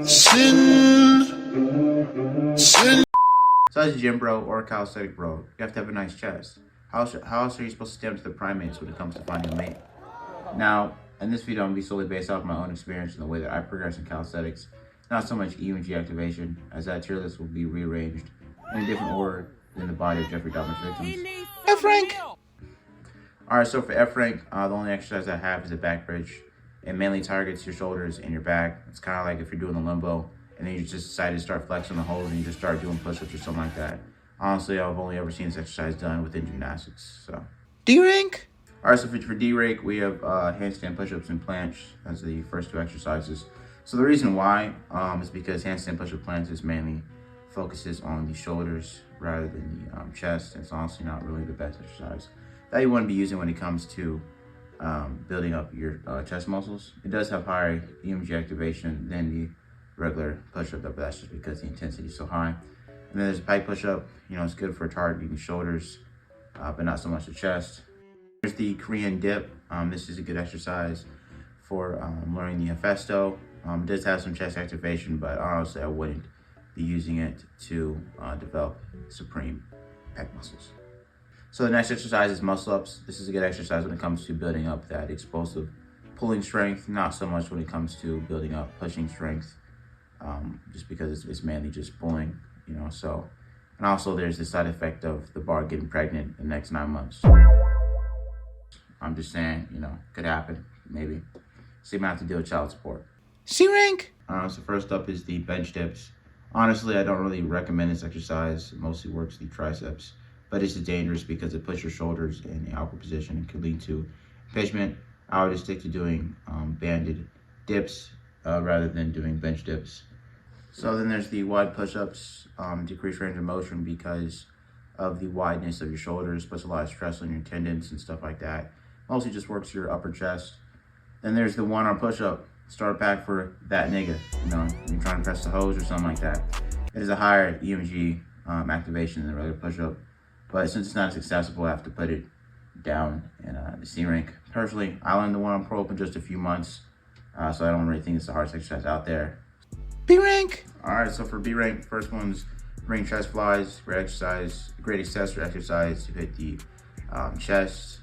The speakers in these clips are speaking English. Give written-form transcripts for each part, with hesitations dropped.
So as a gym bro or a calisthenic bro, you have to have a nice chest. How else are you supposed to stand up to the primates when it comes to finding a mate? Now, in this video, I'm going to be solely based off my own experience and the way that I progress in calisthenics. Not so much EMG activation, as that tier list will be rearranged in a different order than the body of Jeffrey Dahmer's victims. F rank! Alright, so for F rank, the only exercise I have is a back bridge. It mainly targets your shoulders and your back. It's kind of like if you're doing the limbo, and then you just decide to start flexing the holes and you just start doing push-ups or something like that. Honestly, I've only ever seen this exercise done within gymnastics, so. D rank? Alright, so for D rank, we have handstand push-ups and planche as the first two exercises. So the reason why is because handstand push-up planche is mainly focuses on the shoulders rather than the chest. It's honestly not really the best exercise that you want to be using when it comes to building up your chest muscles. It does have higher EMG activation than the regular push-up, but that's just because the intensity is so high. And then there's a pike push-up. You know, it's good for targeting the shoulders, but not so much the chest. There's the Korean dip. This is a good exercise for learning the Hefesto. It does have some chest activation, but honestly, I wouldn't be using it to develop supreme pec muscles. So the next exercise is muscle ups. This is a good exercise when it comes to building up that explosive pulling strength, not so much when it comes to building up pushing strength, just because it's mainly just pulling, you know. So, and also there's the side effect of the bar getting pregnant in the next 9 months. I'm just saying, you know, could happen, maybe. So you might have to deal with child support. C rank? So first up is the bench dips. Honestly, I don't really recommend this exercise. It mostly works the triceps, but it's dangerous because it puts your shoulders in an awkward position and could lead to impingement. I would just stick to doing banded dips rather than doing bench dips. So then there's the wide push-ups, decreased range of motion because of the wideness of your shoulders, puts a lot of stress on your tendons and stuff like that. Mostly just works your upper chest. Then there's the one-arm push-up, starter pack for that nigga, you know, when you're trying to press the hose or something like that. It is a higher EMG activation than the regular push-up, but since it's not as accessible, I have to put it down in the C rank. Personally, I learned the one-arm pull-up in just a few months, so I don't really think it's the hardest exercise out there. B rank? All right, so for B rank, first one's ring chest flies, great exercise, great accessory exercise to hit the chest.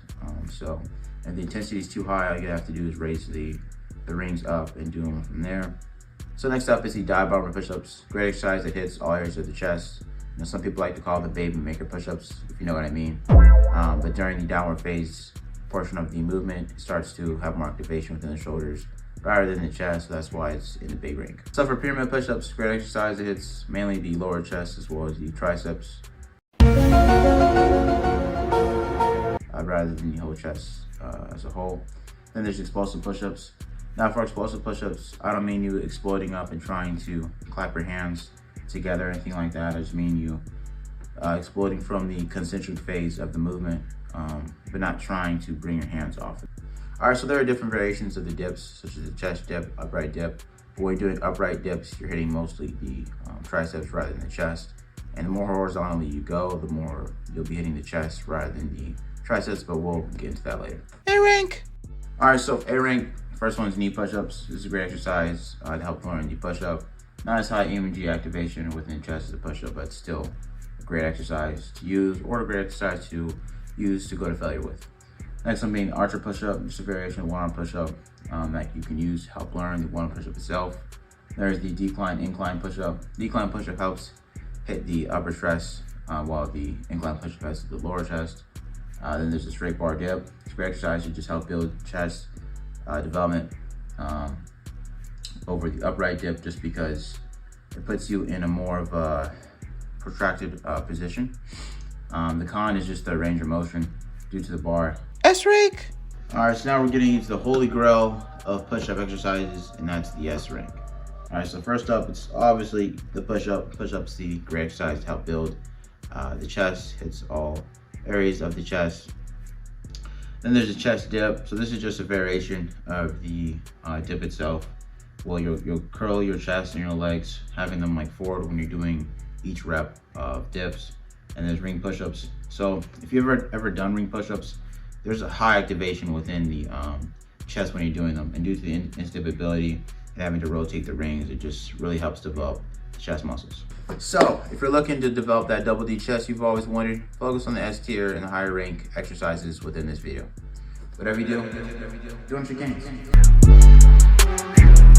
So if the intensity is too high, all you have to do is raise the rings up and do them from there. So next up is the dive bomber push-ups. Great exercise that hits all areas of the chest. You know, some people like to call them baby maker push-ups, if you know what I mean. But during the downward phase portion of the movement, it starts to have more activation within the shoulders rather than the chest, so that's why it's in the big rank. So for pyramid push-ups, great exercise that hits mainly the lower chest as well as the triceps, rather than the whole chest as a whole. Then there's explosive push-ups. Now for explosive push-ups, I don't mean you exploding up and trying to clap your hands together or anything like that. I just mean you exploding from the concentric phase of the movement, but not trying to bring your hands off. All right, so there are different variations of the dips, such as the chest dip, upright dip. But when you're doing upright dips, you're hitting mostly the triceps rather than the chest. And the more horizontally you go, the more you'll be hitting the chest rather than the triceps, but we'll get into that later. A rank? All right, so A rank, first one's knee push-ups. This is a great exercise to help learn the push-up. Not as high EMG activation within the chest as a push-up, but still a great exercise to use or a great exercise to use to go to failure with. Next one being archer push-up, just a variation of one-arm push-up that you can use to help learn the one-arm push-up itself. There's the decline incline push-up. Decline push-up helps hit the upper chest while the incline push-up has the lower chest. Then there's the straight bar dip. It's a great exercise to just help build chest development over the upright dip, just because it puts you in a more of a protracted position. The con is just the range of motion due to the bar. S rank? All right, so now we're getting into the holy grail of push-up exercises, and that's the S rank. All right, so first up, it's obviously the push-up. Push-up's the great exercise to help build the chest, hits all areas of the chest. Then there's a chest dip. So this is just a variation of the dip itself. Well, you'll curl your chest and your legs, having them like forward when you're doing each rep of dips. And there's ring push-ups. So if you've ever done ring push-ups, there's a high activation within the chest when you're doing them. And due to the instability having to rotate the rings. It just really helps develop chest muscles. So if you're looking to develop that double D chest you've always wanted, focus on the S tier and the higher rank exercises within this video. Whatever you do, do what you can.